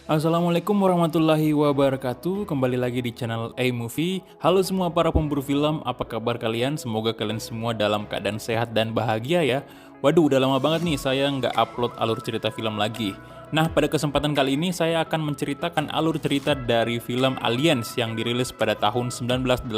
Assalamualaikum warahmatullahi wabarakatuh. Kembali lagi di channel A-Movie. Halo semua para pemburu film, apa kabar kalian? Semoga kalian semua dalam keadaan sehat dan bahagia ya. Waduh, udah lama banget nih saya nggak upload alur cerita film lagi. Nah, pada kesempatan kali ini saya akan menceritakan alur cerita dari film Aliens yang dirilis pada tahun 1986,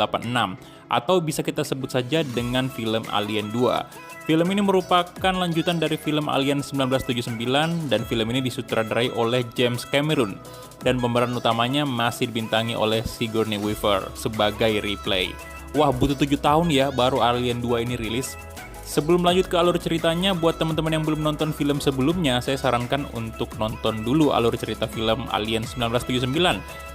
atau bisa kita sebut saja dengan film Alien 2. Film ini merupakan lanjutan dari film Alien 1979 dan film ini disutradarai oleh James Cameron dan pemeran utamanya masih dibintangi oleh Sigourney Weaver sebagai Ripley. Wah, butuh 7 tahun ya baru Alien 2 ini rilis. Sebelum lanjut ke alur ceritanya, buat teman-teman yang belum nonton film sebelumnya, saya sarankan untuk nonton dulu alur cerita film Alien 1979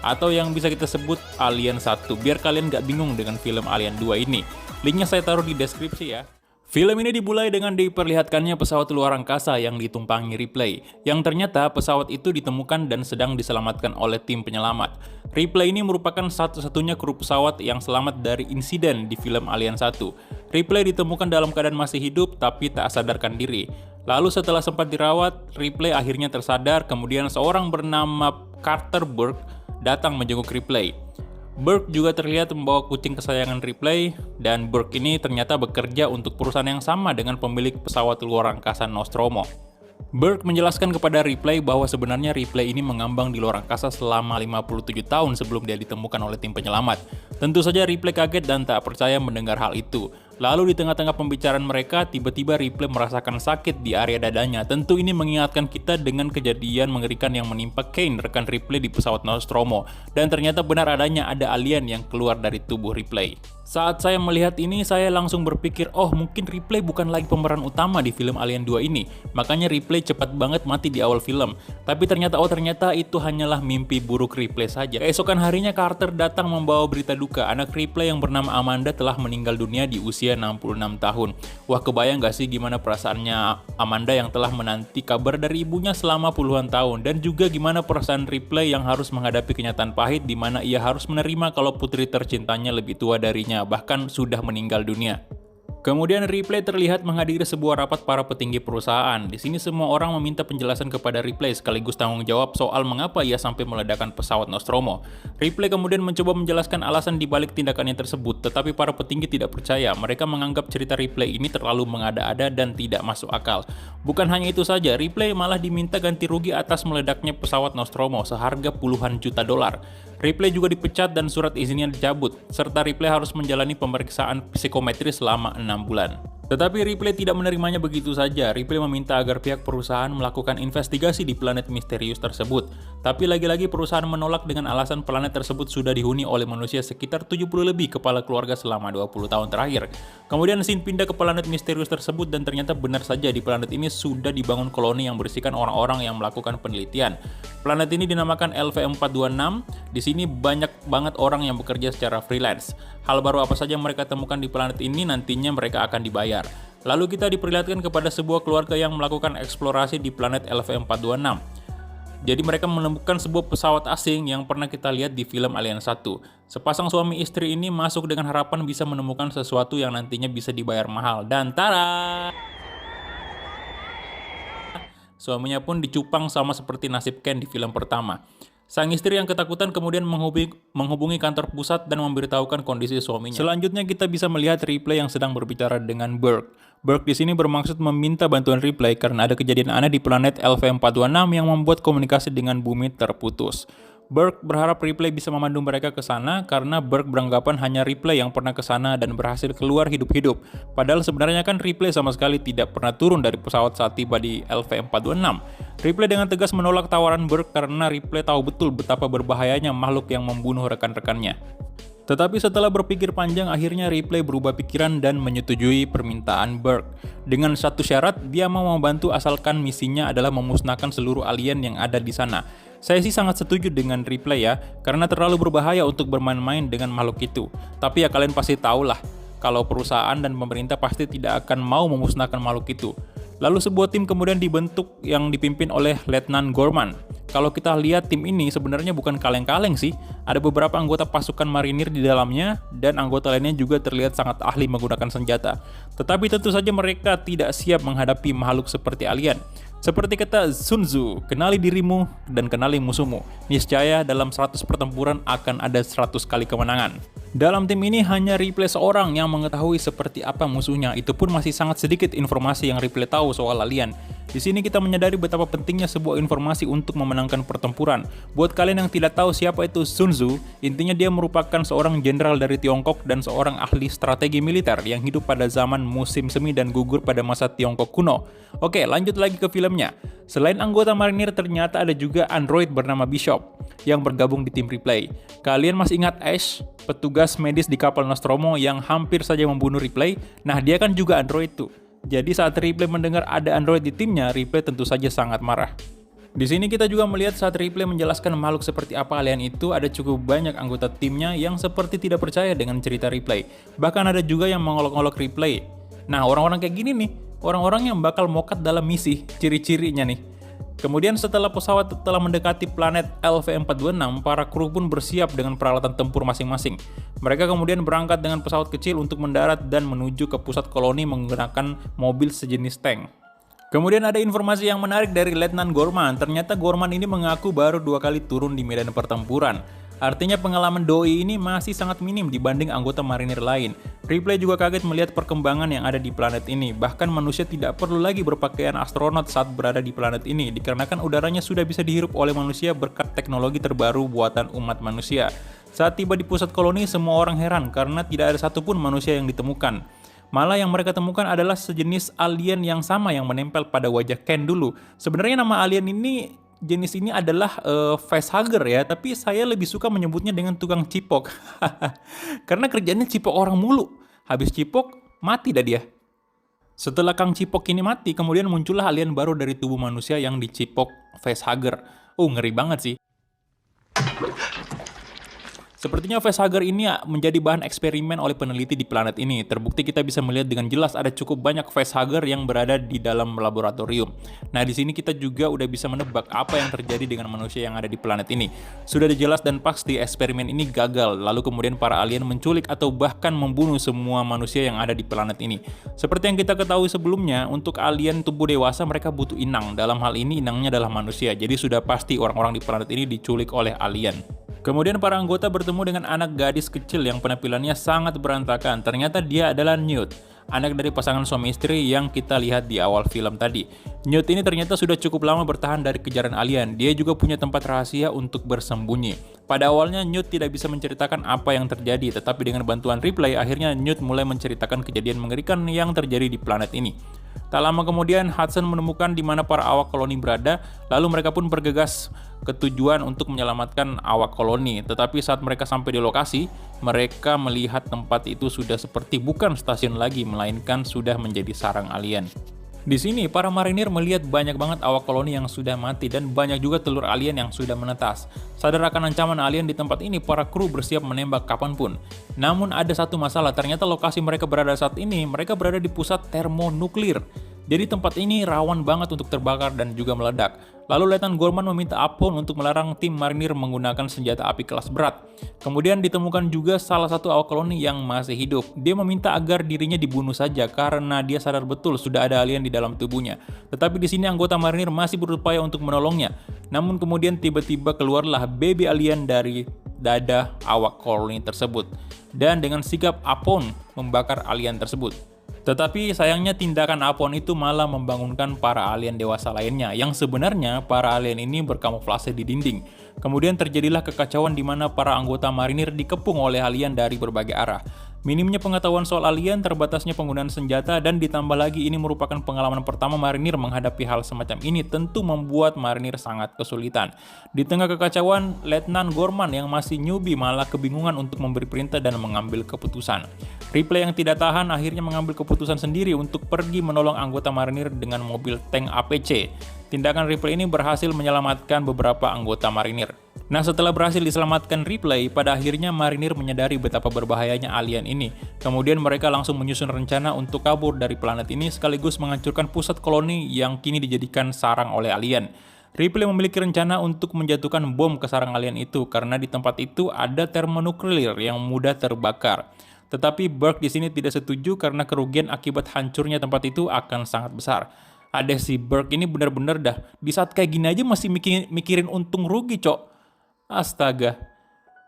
atau yang bisa kita sebut Alien 1 biar kalian gak bingung dengan film Alien 2 ini. Linknya saya taruh di deskripsi ya. Film ini dimulai dengan diperlihatkannya pesawat luar angkasa yang ditumpangi Ripley, yang ternyata pesawat itu ditemukan dan sedang diselamatkan oleh tim penyelamat. Ripley ini merupakan satu-satunya kru pesawat yang selamat dari insiden di film Alien 1. Ripley ditemukan dalam keadaan masih hidup tapi tak sadarkan diri. Lalu setelah sempat dirawat, Ripley akhirnya tersadar, kemudian seorang bernama Carter Burke datang menjenguk Ripley. Burke juga terlihat membawa kucing kesayangan Ripley, dan Burke ini ternyata bekerja untuk perusahaan yang sama dengan pemilik pesawat luar angkasa Nostromo. Burke menjelaskan kepada Ripley bahwa sebenarnya Ripley ini mengambang di luar angkasa selama 57 tahun sebelum dia ditemukan oleh tim penyelamat. Tentu saja Ripley kaget dan tak percaya mendengar hal itu. Lalu di tengah-tengah pembicaraan mereka, tiba-tiba Ripley merasakan sakit di area dadanya. Tentu ini mengingatkan kita dengan kejadian mengerikan yang menimpa Kane, rekan Ripley di pesawat Nostromo. Dan ternyata benar adanya ada alien yang keluar dari tubuh Ripley. Saat saya melihat ini, saya langsung berpikir, oh mungkin Ripley bukan lagi pemeran utama di film Alien 2 ini. Makanya Ripley cepat banget mati di awal film. Tapi ternyata itu hanyalah mimpi buruk Ripley saja. Keesokan harinya Carter datang membawa berita duka. Anak Ripley yang bernama Amanda telah meninggal dunia di usia 66 tahun. Wah, kebayang gak sih gimana perasaannya Amanda yang telah menanti kabar dari ibunya selama puluhan tahun. Dan juga gimana perasaan Ripley yang harus menghadapi kenyataan pahit di mana ia harus menerima kalau putri tercintanya lebih tua darinya, bahkan sudah meninggal dunia. Kemudian Ripley terlihat menghadiri sebuah rapat para petinggi perusahaan. Di sini semua orang meminta penjelasan kepada Ripley sekaligus tanggung jawab soal mengapa ia sampai meledakkan pesawat Nostromo. Ripley kemudian mencoba menjelaskan alasan dibalik tindakannya tersebut, tetapi para petinggi tidak percaya. Mereka menganggap cerita Ripley ini terlalu mengada-ada dan tidak masuk akal. Bukan hanya itu saja, Ripley malah diminta ganti rugi atas meledaknya pesawat Nostromo seharga puluhan juta dolar. Ripley juga dipecat dan surat izinnya dicabut, serta Ripley harus menjalani pemeriksaan psikometris selama 6 bulan. Tetapi Ripley tidak menerimanya begitu saja. Ripley meminta agar pihak perusahaan melakukan investigasi di planet misterius tersebut. Tapi lagi-lagi perusahaan menolak dengan alasan planet tersebut sudah dihuni oleh manusia sekitar 70 lebih kepala keluarga selama 20 tahun terakhir. Kemudian Sin pindah ke planet misterius tersebut dan ternyata benar saja di planet ini sudah dibangun koloni yang berisikan orang-orang yang melakukan penelitian. Planet ini dinamakan LV426. Di sini banyak banget orang yang bekerja secara freelance. Hal baru apa saja yang mereka temukan di planet ini nantinya mereka akan dibayar. Lalu kita diperlihatkan kepada sebuah keluarga yang melakukan eksplorasi di planet LV426. Jadi mereka menemukan sebuah pesawat asing yang pernah kita lihat di film Alien 1. Sepasang suami istri ini masuk dengan harapan bisa menemukan sesuatu yang nantinya bisa dibayar mahal. Dan tara! Suaminya pun dicupang sama seperti nasib Ken di film pertama. Sang istri yang ketakutan kemudian menghubungi kantor pusat dan memberitahukan kondisi suaminya. Selanjutnya kita bisa melihat Ripley yang sedang berbicara dengan Burke. Burke di sini bermaksud meminta bantuan Ripley karena ada kejadian aneh di planet LV426 yang membuat komunikasi dengan bumi terputus. Burke berharap Ripley bisa memandu mereka ke sana karena Burke beranggapan hanya Ripley yang pernah ke sana dan berhasil keluar hidup-hidup. Padahal sebenarnya kan Ripley sama sekali tidak pernah turun dari pesawat saat tiba di LV426. Ripley dengan tegas menolak tawaran Burke karena Ripley tahu betul betapa berbahayanya makhluk yang membunuh rekan-rekannya. Tetapi setelah berpikir panjang, akhirnya Ripley berubah pikiran dan menyetujui permintaan Burke. Dengan satu syarat, dia mau membantu asalkan misinya adalah memusnahkan seluruh alien yang ada di sana. Saya sih sangat setuju dengan Ripley ya, karena terlalu berbahaya untuk bermain-main dengan makhluk itu. Tapi ya kalian pasti tahulah, kalau perusahaan dan pemerintah pasti tidak akan mau memusnahkan makhluk itu. Lalu sebuah tim kemudian dibentuk yang dipimpin oleh Letnan Gorman. Kalau kita lihat tim ini sebenarnya bukan kaleng-kaleng sih, ada beberapa anggota pasukan marinir di dalamnya dan anggota lainnya juga terlihat sangat ahli menggunakan senjata. Tetapi tentu saja mereka tidak siap menghadapi makhluk seperti alien. Seperti kata Sun Tzu, kenali dirimu dan kenali musuhmu. Niscaya dalam 100 pertempuran akan ada 100 kali kemenangan. Dalam tim ini hanya Ripley seorang yang mengetahui seperti apa musuhnya, itu pun masih sangat sedikit informasi yang Ripley tahu soal alien. Di sini kita menyadari betapa pentingnya sebuah informasi untuk memenangkan pertempuran. Buat kalian yang tidak tahu siapa itu Sun Tzu, intinya dia merupakan seorang jenderal dari Tiongkok dan seorang ahli strategi militer yang hidup pada zaman musim semi dan gugur pada masa Tiongkok kuno. Oke, lanjut lagi ke filmnya. Selain anggota marinir, ternyata ada juga android bernama Bishop yang bergabung di tim Ripley. Kalian masih ingat Ash, petugas medis di kapal Nostromo yang hampir saja membunuh Ripley? Nah, dia kan juga android tuh. Jadi saat Ripley mendengar ada android di timnya, Ripley tentu saja sangat marah. Di sini kita juga melihat saat Ripley menjelaskan makhluk seperti apa alien itu, ada cukup banyak anggota timnya yang seperti tidak percaya dengan cerita Ripley. Bahkan ada juga yang mengolok-olok Ripley. Nah, orang-orang kayak gini nih, orang-orang yang bakal mokat dalam misi, ciri-cirinya nih. Kemudian setelah pesawat telah mendekati planet LV-426, para kru pun bersiap dengan peralatan tempur masing-masing. Mereka kemudian berangkat dengan pesawat kecil untuk mendarat dan menuju ke pusat koloni menggunakan mobil sejenis tank. Kemudian ada informasi yang menarik dari Letnan Gorman. Ternyata Gorman ini mengaku baru 2 kali turun di medan pertempuran. Artinya pengalaman doi ini masih sangat minim dibanding anggota marinir lain. Ripley juga kaget melihat perkembangan yang ada di planet ini. Bahkan manusia tidak perlu lagi berpakaian astronot saat berada di planet ini, dikarenakan udaranya sudah bisa dihirup oleh manusia berkat teknologi terbaru buatan umat manusia. Saat tiba di pusat koloni, semua orang heran karena tidak ada satupun manusia yang ditemukan. Malah yang mereka temukan adalah sejenis alien yang sama yang menempel pada wajah Ken dulu. Sebenarnya nama alien ini, jenis ini adalah facehugger ya, tapi saya lebih suka menyebutnya dengan tukang cipok. Karena kerjanya cipok orang mulu. Habis cipok, mati dah dia. Setelah Kang Cipok ini mati, kemudian muncullah alien baru dari tubuh manusia yang dicipok facehugger. Ngeri banget sih. Sepertinya facehugger ini menjadi bahan eksperimen oleh peneliti di planet ini. Terbukti kita bisa melihat dengan jelas ada cukup banyak facehugger yang berada di dalam laboratorium. Nah, di sini kita juga udah bisa menebak apa yang terjadi dengan manusia yang ada di planet ini. Sudah jelas dan pasti eksperimen ini gagal, lalu kemudian para alien menculik atau bahkan membunuh semua manusia yang ada di planet ini. Seperti yang kita ketahui sebelumnya, untuk alien tubuh dewasa mereka butuh inang. Dalam hal ini inangnya adalah manusia. Jadi sudah pasti orang-orang di planet ini diculik oleh alien. Kemudian para anggota bertemu dengan anak gadis kecil yang penampilannya sangat berantakan. Ternyata dia adalah Newt, anak dari pasangan suami istri yang kita lihat di awal film tadi. Newt ini ternyata sudah cukup lama bertahan dari kejaran alien. Dia juga punya tempat rahasia untuk bersembunyi. Pada awalnya Newt tidak bisa menceritakan apa yang terjadi, tetapi dengan bantuan Ripley akhirnya Newt mulai menceritakan kejadian mengerikan yang terjadi di planet ini. Tak lama kemudian Hudson menemukan di mana para awak koloni berada, lalu mereka pun bergegas ke tujuan untuk menyelamatkan awak koloni. Tetapi saat mereka sampai di lokasi, mereka melihat tempat itu sudah seperti bukan stasiun lagi, melainkan sudah menjadi sarang alien. Di sini, para marinir melihat banyak banget awak koloni yang sudah mati dan banyak juga telur alien yang sudah menetas. Sadar akan ancaman alien di tempat ini, para kru bersiap menembak kapanpun. Namun ada satu masalah, ternyata lokasi mereka berada saat ini, mereka berada di pusat termonuklir. Jadi tempat ini rawan banget untuk terbakar dan juga meledak. Lalu Letnan Gorman meminta Apon untuk melarang tim marinir menggunakan senjata api kelas berat. Kemudian ditemukan juga salah satu awak koloni yang masih hidup. Dia meminta agar dirinya dibunuh saja karena dia sadar betul sudah ada alien di dalam tubuhnya. Tetapi di sini anggota marinir masih berupaya untuk menolongnya. Namun kemudian tiba-tiba keluarlah baby alien dari dada awak koloni tersebut. Dan dengan sigap Apon membakar alien tersebut. Tetapi sayangnya tindakan Apon itu malah membangunkan para alien dewasa lainnya yang sebenarnya para alien ini berkamuflase di dinding. Kemudian terjadilah kekacauan di mana para anggota marinir dikepung oleh alien dari berbagai arah. Minimnya pengetahuan soal alien, terbatasnya penggunaan senjata, dan ditambah lagi ini merupakan pengalaman pertama marinir menghadapi hal semacam ini tentu membuat marinir sangat kesulitan. Di tengah kekacauan, Letnan Gorman yang masih newbie malah kebingungan untuk memberi perintah dan mengambil keputusan. Ripley yang tidak tahan akhirnya mengambil keputusan sendiri untuk pergi menolong anggota marinir dengan mobil tank APC. Tindakan Ripley ini berhasil menyelamatkan beberapa anggota marinir. Nah, setelah berhasil diselamatkan Ripley, pada akhirnya marinir menyadari betapa berbahayanya alien ini. Kemudian mereka langsung menyusun rencana untuk kabur dari planet ini sekaligus menghancurkan pusat koloni yang kini dijadikan sarang oleh alien. Ripley memiliki rencana untuk menjatuhkan bom ke sarang alien itu karena di tempat itu ada termonuklir yang mudah terbakar. Tetapi Burke di sini tidak setuju karena kerugian akibat hancurnya tempat itu akan sangat besar. Ada si Burke ini bener-bener dah, di saat kayak gini aja masih mikirin untung rugi, cok. Astaga.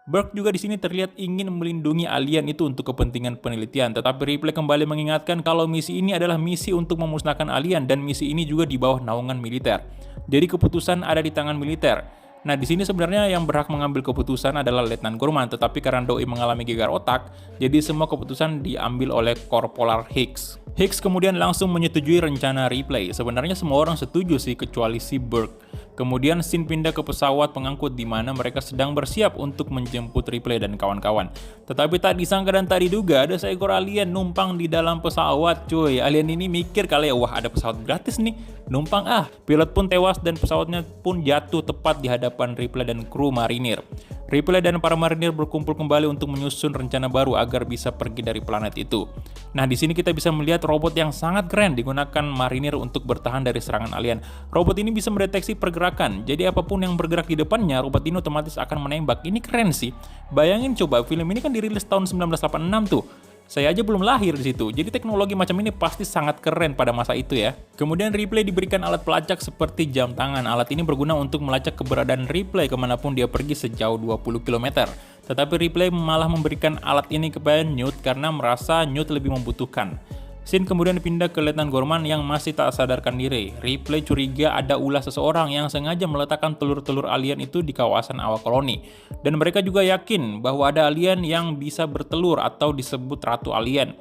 Burke juga di sini terlihat ingin melindungi alien itu untuk kepentingan penelitian, tetapi Ripley kembali mengingatkan kalau misi ini adalah misi untuk memusnahkan alien dan misi ini juga di bawah naungan militer. Jadi keputusan ada di tangan militer. Nah, di sini sebenarnya yang berhak mengambil keputusan adalah Letnan Gorman, tetapi karena Doi mengalami gegar otak, jadi semua keputusan diambil oleh Korporal Hicks. Hicks kemudian langsung menyetujui rencana Ripley. Sebenarnya semua orang setuju sih kecuali si Burke. Kemudian scene pindah ke pesawat pengangkut di mana mereka sedang bersiap untuk menjemput Ripley dan kawan-kawan. Tetapi tak disangka dan tak diduga ada seekor alien numpang di dalam pesawat, cuy. Alien ini mikir kali ya, wah ada pesawat gratis nih, numpang ah. Pilot pun tewas dan pesawatnya pun jatuh tepat di hadapan Ripley dan kru marinir. Ripley dan para marinir berkumpul kembali untuk menyusun rencana baru agar bisa pergi dari planet itu. Nah, di sini kita bisa melihat robot yang sangat keren digunakan marinir untuk bertahan dari serangan alien. Robot ini bisa mendeteksi pergerakan, jadi apapun yang bergerak di depannya, robot ini otomatis akan menembak. Ini keren sih. Bayangin coba, film ini kan dirilis tahun 1986 tuh. Saya aja belum lahir di situ, jadi teknologi macam ini pasti sangat keren pada masa itu ya. Kemudian Ripley diberikan alat pelacak seperti jam tangan. Alat ini berguna untuk melacak keberadaan Ripley kemanapun dia pergi sejauh 20 km. Tetapi Ripley malah memberikan alat ini kepada Newt karena merasa Newt lebih membutuhkan. Scene kemudian pindah ke Letnan Gorman yang masih tak sadarkan diri. Ripley curiga ada ulah seseorang yang sengaja meletakkan telur-telur alien itu di kawasan awak koloni. Dan mereka juga yakin bahwa ada alien yang bisa bertelur atau disebut ratu alien.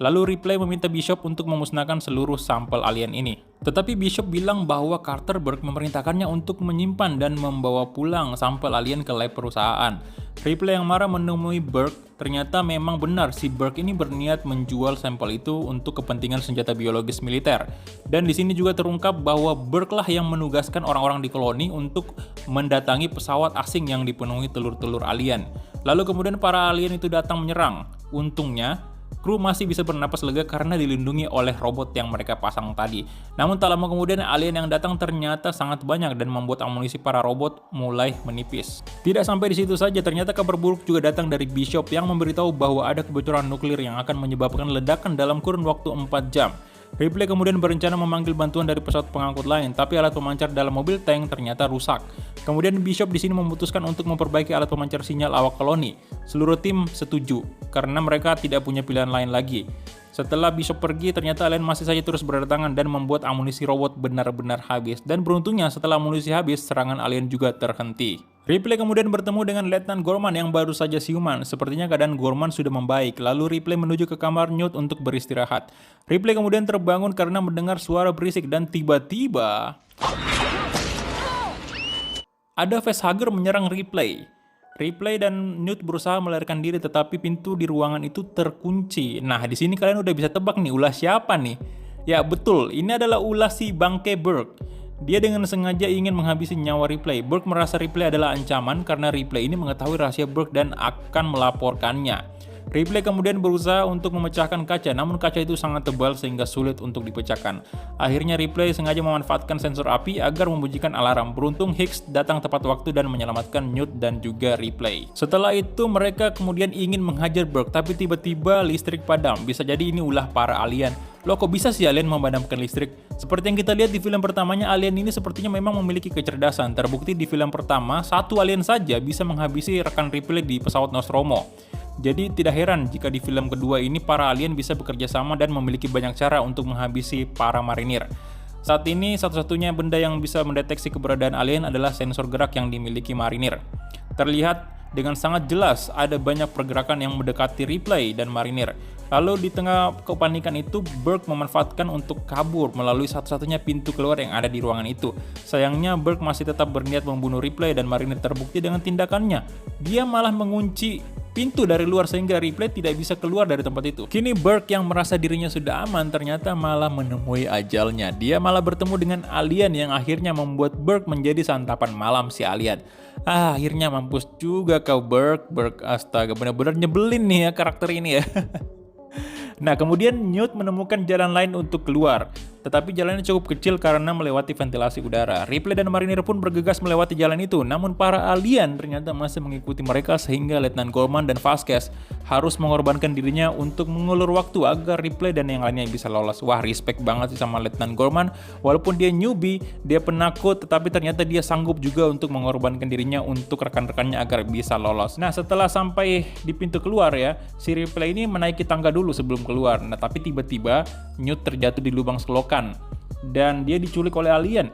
Lalu Ripley meminta Bishop untuk memusnahkan seluruh sampel alien ini. Tetapi Bishop bilang bahwa Carter Burke memerintahkannya untuk menyimpan dan membawa pulang sampel alien ke lab perusahaan. Ripley yang marah menemui Burke. Ternyata memang benar si Burke ini berniat menjual sampel itu untuk kepentingan senjata biologis militer. Dan di sini juga terungkap bahwa Burke lah yang menugaskan orang-orang di koloni untuk mendatangi pesawat asing yang dipenuhi telur-telur alien. Lalu kemudian para alien itu datang menyerang. Untungnya kru masih bisa bernapas lega karena dilindungi oleh robot yang mereka pasang tadi. Namun tak lama kemudian alien yang datang ternyata sangat banyak dan membuat amunisi para robot mulai menipis. Tidak sampai di situ saja, ternyata kabar buruk juga datang dari Bishop yang memberitahu bahwa ada kebocoran nuklir yang akan menyebabkan ledakan dalam kurun waktu 4 jam. Ripley kemudian berencana memanggil bantuan dari pesawat pengangkut lain, tapi alat pemancar dalam mobil tank ternyata rusak. Kemudian Bishop di sini memutuskan untuk memperbaiki alat pemancar sinyal awak koloni. Seluruh tim setuju, karena mereka tidak punya pilihan lain lagi. Setelah Bishop pergi, ternyata alien masih saja terus berdatangan dan membuat amunisi robot benar-benar habis. Dan beruntungnya setelah amunisi habis, serangan alien juga terhenti. Ripley kemudian bertemu dengan Letnan Gorman yang baru saja siuman. Sepertinya keadaan Gorman sudah membaik. Lalu Ripley menuju ke kamar Newt untuk beristirahat. Ripley kemudian terbangun karena mendengar suara berisik dan tiba-tiba ada facehugger menyerang Ripley. Ripley dan Newt berusaha melarikan diri tetapi pintu di ruangan itu terkunci. Nah, di sini kalian udah bisa tebak nih ulah siapa nih? Ya betul, ini adalah ulah si bangke Burke. Dia dengan sengaja ingin menghabisi nyawa Ripley. Burke merasa Ripley adalah ancaman karena Ripley ini mengetahui rahasia Burke dan akan melaporkannya. Ripley kemudian berusaha untuk memecahkan kaca, namun kaca itu sangat tebal sehingga sulit untuk dipecahkan. Akhirnya Ripley sengaja memanfaatkan sensor api agar membunyikan alarm. Beruntung Hicks datang tepat waktu dan menyelamatkan Newt dan juga Ripley. Setelah itu mereka kemudian ingin menghajar Burke, tapi tiba-tiba listrik padam. Bisa jadi ini ulah para alien. Loh, kok bisa sih alien memadamkan listrik? Seperti yang kita lihat di film pertamanya, alien ini sepertinya memang memiliki kecerdasan. Terbukti di film pertama, satu alien saja bisa menghabisi rekan Ripley di pesawat Nostromo. Jadi tidak heran jika di film kedua ini para alien bisa bekerja sama dan memiliki banyak cara untuk menghabisi para marinir. Saat ini satu-satunya benda yang bisa mendeteksi keberadaan alien adalah sensor gerak yang dimiliki marinir. Terlihat dengan sangat jelas ada banyak pergerakan yang mendekati Ripley dan marinir. Lalu di tengah kepanikan itu, Burke memanfaatkan untuk kabur melalui satu-satunya pintu keluar yang ada di ruangan itu. Sayangnya Burke masih tetap berniat membunuh Ripley dan marinir terbukti dengan tindakannya. Dia malah mengunci pintu dari luar sehingga Ripley tidak bisa keluar dari tempat itu. Kini Burke yang merasa dirinya sudah aman ternyata malah menemui ajalnya. Dia malah bertemu dengan alien yang akhirnya membuat Burke menjadi santapan malam si alien. Akhirnya mampus juga kau Burke. Astaga, benar-benar nyebelin nih ya karakter ini ya. Nah, kemudian Newt menemukan jalan lain untuk keluar. tetapi jalannya cukup kecil karena melewati ventilasi udara. Ripley dan marinir pun bergegas melewati jalan itu, namun para alien ternyata masih mengikuti mereka sehingga Letnan Gorman dan Vasquez harus mengorbankan dirinya untuk mengulur waktu agar Ripley dan yang lainnya bisa lolos. Wah, respect banget sih sama Letnan Gorman, walaupun dia newbie, dia penakut, tetapi ternyata dia sanggup juga untuk mengorbankan dirinya untuk rekan-rekannya agar bisa lolos. Nah, setelah sampai di pintu keluar ya, si Ripley ini menaiki tangga dulu sebelum keluar. Nah, tapi tiba-tiba Newt terjatuh di lubang selokan dan dia diculik oleh alien.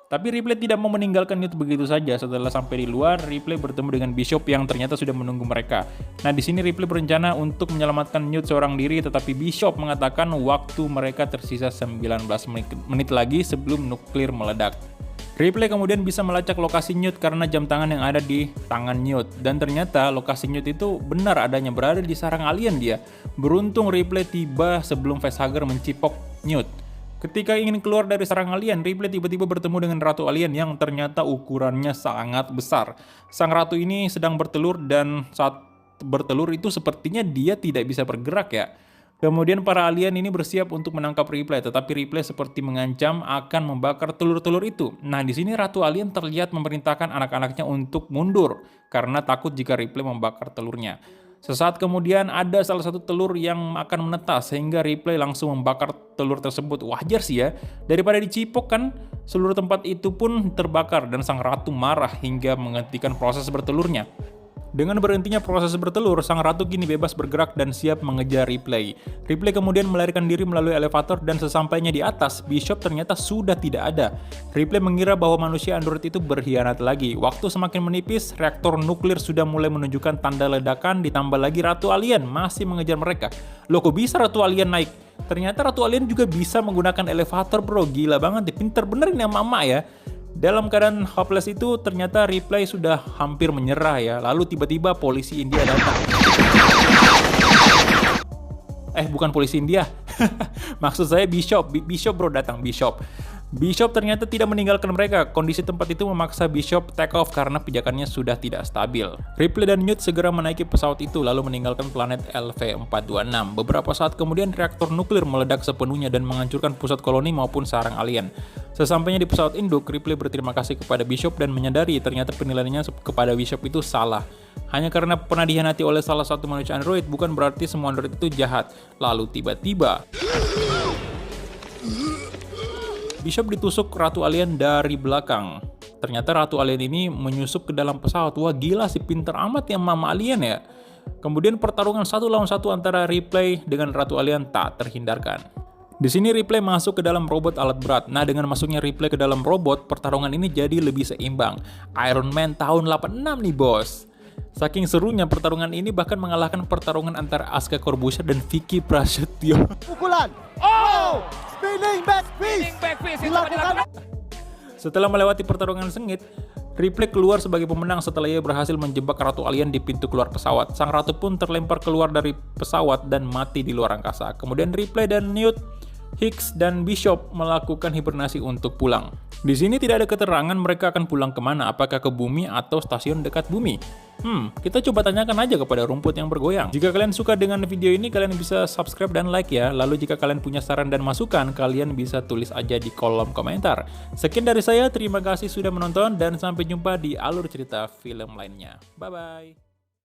Tapi Ripley tidak mau meninggalkan Newt begitu saja. Setelah sampai di luar, Ripley bertemu dengan Bishop yang ternyata sudah menunggu mereka. Nah, di sini Ripley berencana untuk menyelamatkan Newt seorang diri, tetapi Bishop mengatakan waktu mereka tersisa 19 menit lagi sebelum nuklir meledak. Ripley kemudian bisa melacak lokasi Newt karena jam tangan yang ada di tangan Newt. Dan ternyata lokasi Newt itu benar adanya, berada di sarang alien dia. Beruntung Ripley tiba sebelum facehugger mencipok Newt. Ketika ingin keluar dari sarang alien, Ripley tiba-tiba bertemu dengan ratu alien yang ternyata ukurannya sangat besar. Sang ratu ini sedang bertelur dan saat bertelur itu sepertinya dia tidak bisa bergerak ya. Kemudian para alien ini bersiap untuk menangkap Ripley, tetapi Ripley seperti mengancam akan membakar telur-telur itu. Nah, di sini ratu alien terlihat memerintahkan anak-anaknya untuk mundur karena takut jika Ripley membakar telurnya. Sesaat kemudian ada salah satu telur yang akan menetas sehingga Ripley langsung membakar telur tersebut. Wajar sih ya, daripada dicipok kan, seluruh tempat itu pun terbakar dan sang ratu marah hingga menghentikan proses bertelurnya. Dengan berhentinya proses bertelur, sang ratu kini bebas bergerak dan siap mengejar Ripley. Ripley kemudian melarikan diri melalui elevator dan sesampainya di atas, Bishop ternyata sudah tidak ada. Ripley mengira bahwa manusia android itu berkhianat lagi. Waktu semakin menipis, reaktor nuklir sudah mulai menunjukkan tanda ledakan, ditambah lagi ratu alien masih mengejar mereka. Loh, kok bisa ratu alien naik? Ternyata ratu alien juga bisa menggunakan elevator, bro. Gila banget, pinter bener ini mama ya. Dalam keadaan hopeless itu, ternyata Ripley sudah hampir menyerah ya. Lalu tiba-tiba polisi India datang. Bukan polisi India. Maksud saya Bishop. Bishop bro datang, Bishop. Bishop ternyata tidak meninggalkan mereka. Kondisi tempat itu memaksa Bishop take off karena pijakannya sudah tidak stabil. Ripley dan Newt segera menaiki pesawat itu lalu meninggalkan planet LV-426. Beberapa saat kemudian reaktor nuklir meledak sepenuhnya dan menghancurkan pusat koloni maupun sarang alien. Sesampainya di pesawat induk, Ripley berterima kasih kepada Bishop dan menyadari ternyata penilaiannya kepada Bishop itu salah. Hanya karena pernah dikhianati oleh salah satu manusia android bukan berarti semua android itu jahat. Lalu tiba-tiba Bishop ditusuk ratu alien dari belakang. Ternyata ratu alien ini menyusup ke dalam pesawat. Wah, gila sih, pinter amat ya mama alien ya. Kemudian pertarungan 1 lawan 1 antara Ripley dengan ratu alien tak terhindarkan. Di sini Ripley masuk ke dalam robot alat berat. Nah, dengan masuknya Ripley ke dalam robot, pertarungan ini jadi lebih seimbang. Iron Man tahun 86 nih, bos. Saking serunya pertarungan ini bahkan mengalahkan pertarungan antara Asuka Corbuzier dan Vicky Prasetyo. Pukulan. Oh! Spinning back fist. Dilakukan. Setelah melewati pertarungan sengit, Ripley keluar sebagai pemenang setelah ia berhasil menjebak ratu alien di pintu keluar pesawat. Sang ratu pun terlempar keluar dari pesawat dan mati di luar angkasa. Kemudian Ripley dan Newt, Hicks, dan Bishop melakukan hibernasi untuk pulang. Di sini tidak ada keterangan mereka akan pulang kemana, apakah ke bumi atau stasiun dekat bumi. Kita coba tanyakan aja kepada rumput yang bergoyang. Jika kalian suka dengan video ini, kalian bisa subscribe dan like ya. Lalu jika kalian punya saran dan masukan, kalian bisa tulis aja di kolom komentar. Sekian dari saya, terima kasih sudah menonton dan sampai jumpa di alur cerita film lainnya. Bye-bye.